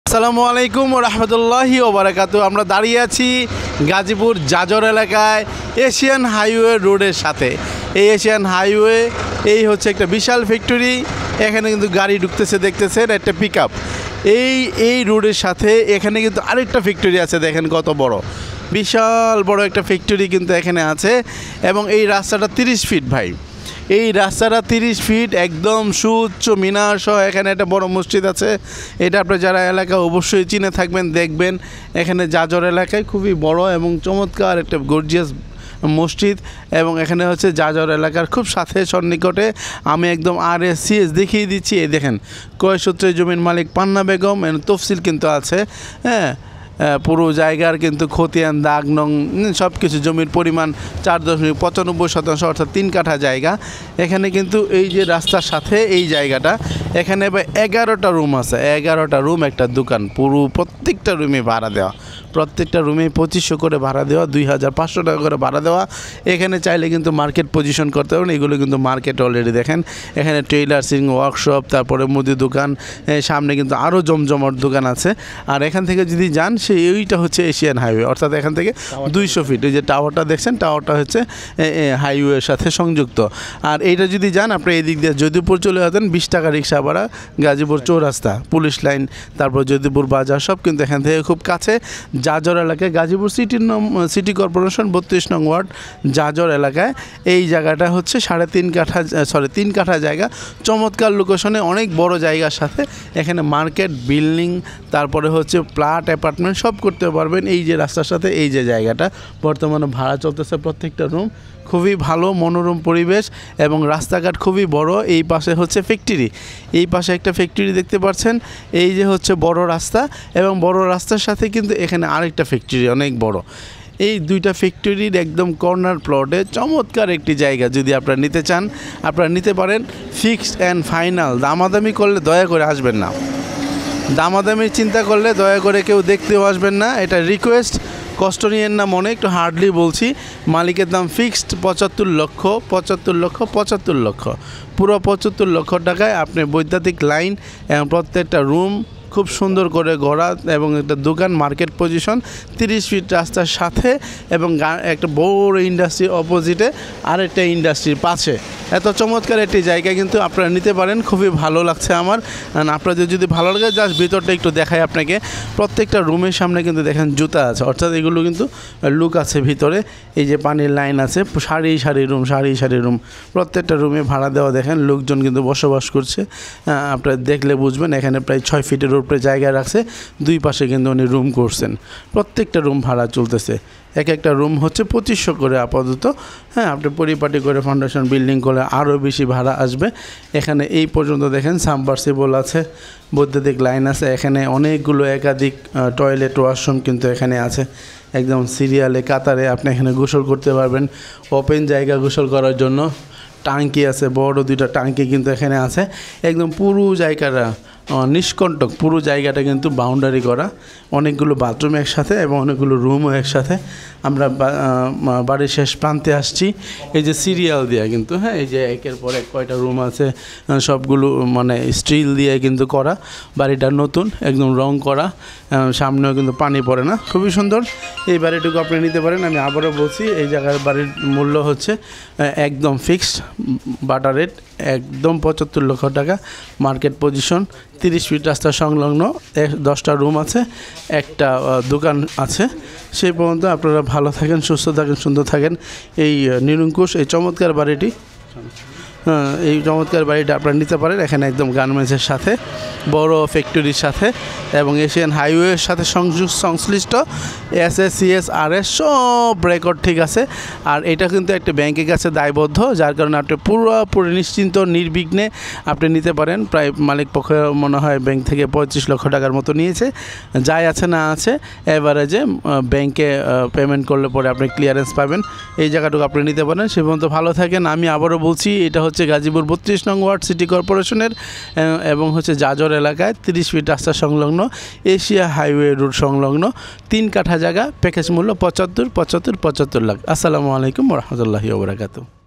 আসসালামু আলাইকুম রহমতুল্লাহি ওবারাকাতু। আমরা দাঁড়িয়ে আছি গাজীপুর জাজর এলাকায় এশিয়ান হাইওয়ে রোডের সাথে। এই এশিয়ান হাইওয়ে এই হচ্ছে একটা বিশাল ফ্যাক্টরি। এখানে কিন্তু গাড়ি ঢুকতেছে, দেখতেছেন একটা পিক আপ। এই রোডের সাথে এখানে কিন্তু আরেকটা ফ্যাক্টরি আছে, দেখেন কত বড়, বিশাল বড় একটা ফ্যাক্টরি কিন্তু এখানে আছে। এবং এই রাস্তাটা 30 ফিট ভাই, এই রাস্তাটা 30 ফিট, একদম সুউচ্চ মিনার সহ। এখানে একটা বড় মসজিদ আছে, এটা আপনার যারা এলাকা অবশ্যই চিনে থাকবেন, দেখবেন। এখানে জাজর এলাকায় খুবই বড় এবং চমৎকার একটা গর্জিয়াস মসজিদ। এবং এখানে হচ্ছে জাজর এলাকার খুব সাথে সন্নিকটে আমি একদম RSCS দেখিয়ে দিচ্ছি। এই দেখেন, ক্রয়সূত্রে জমির মালিক পান্না বেগম, তফসিল কিন্তু আছে। হ্যাঁ, পুরো জায়গার কিন্তু খতিয়ান, দাগ নং সব কিছু, জমির পরিমাণ 4.95%, অর্থাৎ 3 কাঠা জায়গা। এখানে কিন্তু এই যে রাস্তার সাথে এই জায়গাটা, এখানে 11টা রুম আছে, 11টা রুম, একটা দোকান, পুরো প্রত্যেকটা রুমে ভাড়া দেওয়া, প্রত্যেকটা রুমে 2500 করে ভাড়া দেওয়া, 2500 টাকা করে ভাড়া দেওয়া। এখানে চাইলে কিন্তু মার্কেট পজিশন করতে পারেন, এগুলো কিন্তু মার্কেট অলরেডি। দেখেন এখানে টেইলার্সিং ওয়ার্কশপ, তারপরে মুদি দোকান, সামনে কিন্তু আরও জমজমাট দোকান আছে। আর এখান থেকে যদি যান, এইটা হচ্ছে এশিয়ান হাইওয়ে, অর্থাৎ এখান থেকে 200 ফিট, এই যে টাওয়ারটা দেখছেন, টাওয়ারটা হচ্ছে হাইওয়ের সাথে সংযুক্ত। আর এইটা যদি যান আপনি এই দিক দিয়ে যদিপুর চলে যেতেন, 20 টাকা রিক্সা ভাড়া, গাজীপুর চৌরাস্তা, পুলিশ লাইন, তারপর যদিপুর বাজার, সব কিন্তু এখান থেকে খুব কাছে। জাজর এলাকায়, গাজীপুর সিটি কর্পোরেশন 32 নং ওয়ার্ড জাজর এলাকায় এই জায়গাটা হচ্ছে 3 কাঠা জায়গা, চমৎকার লোকেশনে, অনেক বড় জায়গার সাথে। এখানে মার্কেট, বিল্ডিং, তারপরে হচ্ছে প্লাট, অ্যাপার্টমেন্ট সব করতে পারবেন। এই যে রাস্তার সাথে এই যে জায়গাটা বর্তমানে ভাড়া চলতেছে, প্রত্যেকটা রুম খুবই ভালো, মনোরম পরিবেশ এবং রাস্তাঘাট খুবই বড়। এই পাশে হচ্ছে ফ্যাক্টরি, এই পাশে একটা ফ্যাক্টরি দেখতে পাচ্ছেন। এই যে হচ্ছে বড় রাস্তা, এবং বড় রাস্তার সাথে কিন্তু এখানে আরেকটা ফ্যাক্টরি অনেক বড়। এই দুইটা ফ্যাক্টরির একদম কর্নার প্লটে চমৎকার একটি জায়গা। যদি আপনারা নিতে চান, আপনারা নিতে পারেন। ফিক্সড অ্যান্ড ফাইনাল, দামাদামি করলে দয়া করে আসবেন না, দামাদামির চিন্তা করলে দয়া করে কেউ দেখতেও আসবেন না। এটা রিকোয়েস্ট, কষ্ট নিয়েন না মনে, একটু হার্ডলি বলছি। মালিকের দাম ফিক্সড 75 লক্ষ, পুরো 75 লক্ষ টাকায় আপনি বৈদ্যুতিক লাইন এবং প্রত্যেকটা রুম খুব সুন্দর করে গড়া, এবং একটা দোকান, মার্কেট পজিশন, 30 ফিট রাস্তার সাথে, এবং একটা বড় ইন্ডাস্ট্রির অপোজিটে আরেকটা ইন্ডাস্ট্রির পাশে। এত চমৎকার একটি জায়গা কিন্তু আপনারা নিতে পারেন। খুবই ভালো লাগছে আমার। আপনাদের যদি ভালো লাগে, জাস্ট ভিতরটা একটু দেখাই আপনাকে। প্রত্যেকটা রুমের সামনে কিন্তু দেখেন জুতা আছে, অর্থাৎ এগুলো কিন্তু লুক আছে ভিতরে। এই যে পানির লাইন আছে, সারি সারি রুম, প্রত্যেকটা রুমে ভাড়া দেওয়া। দেখেন লোকজন কিন্তু বসবাস করছে, আপনারা দেখলে বুঝবেন। এখানে প্রায় 6 ফিটের উপরে জায়গা রাখছে, দুই পাশে কিন্তু উনি রুম করছেন। প্রত্যেকটা রুম ভাড়া চলতেছে, এক একটা রুম হচ্ছে 2500 করে আপাতত। হ্যাঁ, আপনি পরিপাটি করে ফাউন্ডেশন বিল্ডিং করে আরও বেশি ভাড়া আসবে। এখানে এই পর্যন্ত দেখেন সাবমার্সিবল আছে, বৈদ্যুতিক লাইন আছে। এখানে অনেকগুলো একাধিক টয়লেট, ওয়াশরুম কিন্তু এখানে আছে, একদম সিরিয়ালে কাতারে আপনি এখানে গোসল করতে পারবেন। ওপেন জায়গা গোসল করার জন্য, টাঙ্কি আছে, বড় 2টা টাঙ্কি কিন্তু এখানে আছে। একদম পুরো জায়গাটা নিষ্কণ্টক, পুরো জায়গাটা কিন্তু বাউন্ডারি করা, অনেকগুলো বাথরুম একসাথে এবং অনেকগুলো রুমও একসাথে। আমরা বাড়ির শেষ প্রান্তে আসছি, এই যে সিরিয়াল দিয়ে কিন্তু। হ্যাঁ, এই যে একের পর এক কয়টা রুম আছে, সবগুলো মানে স্টিল দিয়ে কিন্তু করা। বাড়িটা নতুন, একদম রং করা, সামনেও কিন্তু পানি পড়ে না, খুবই সুন্দর। এই বাড়িটুকু আপনি নিতে পারেন। আমি আবারও বলছি, এই জায়গার বাড়ির মূল্য হচ্ছে একদম ফিক্সড, বাটার রেট, একদম 75 লক্ষ টাকা, মার্কেট পজিশন, 30 ফিট রাস্তা সংলগ্ন, 10টা রুম আছে, একটা দোকান আছে। সেই পর্যন্ত আপনারা ভালো থাকেন, সুস্থ থাকেন, সুন্দর থাকেন। এই নিরঙ্কুশ, এই চমৎকার বাড়িটা আপনারা নিতে পারেন। এখানে একদম গার্মেন্টসের সাথে, বড় ফ্যাক্টরির সাথে, এবং এশিয়ান হাইওয়ের সাথে সংশ্লিষ্ট, SSCS RS সব রেকর্ড ঠিক আছে। আর এটা কিন্তু একটা ব্যাংকের কাছে দায়বদ্ধ, যার কারণে আপনি পুরোপুরি নিশ্চিন্ত, নির্বিঘ্নে আপনি নিতে পারেন। প্রায় মালিক পক্ষ মনে হয় ব্যাংক থেকে 35 লক্ষ টাকার মতো নিয়েছে। যাই আছে না আছে, এভারেজে ব্যাংকে পেমেন্ট করলে পরে আপনি ক্লিয়ারেন্স পাবেন। এই জায়গাটুকু আপনি নিতে পারেন। সে পর্যন্ত ভালো থাকেন। আমি আবারও বলছি, এটা হচ্ছে গাজীপুর 32 নং ওয়ার্ড সিটি কর্পোরেশনের, এবং হচ্ছে জাজর এলাকায় 30 ফিট রাস্তা সংলগ্ন, এশিয়া হাইওয়ে রোড সংলগ্ন, 3 কাঠা জায়গা, প্যাকেজ মূল্য 75 লাখ। আসসালামু আলাইকুম রহমতুল্লাহি ওয়া বারাকাতুহু।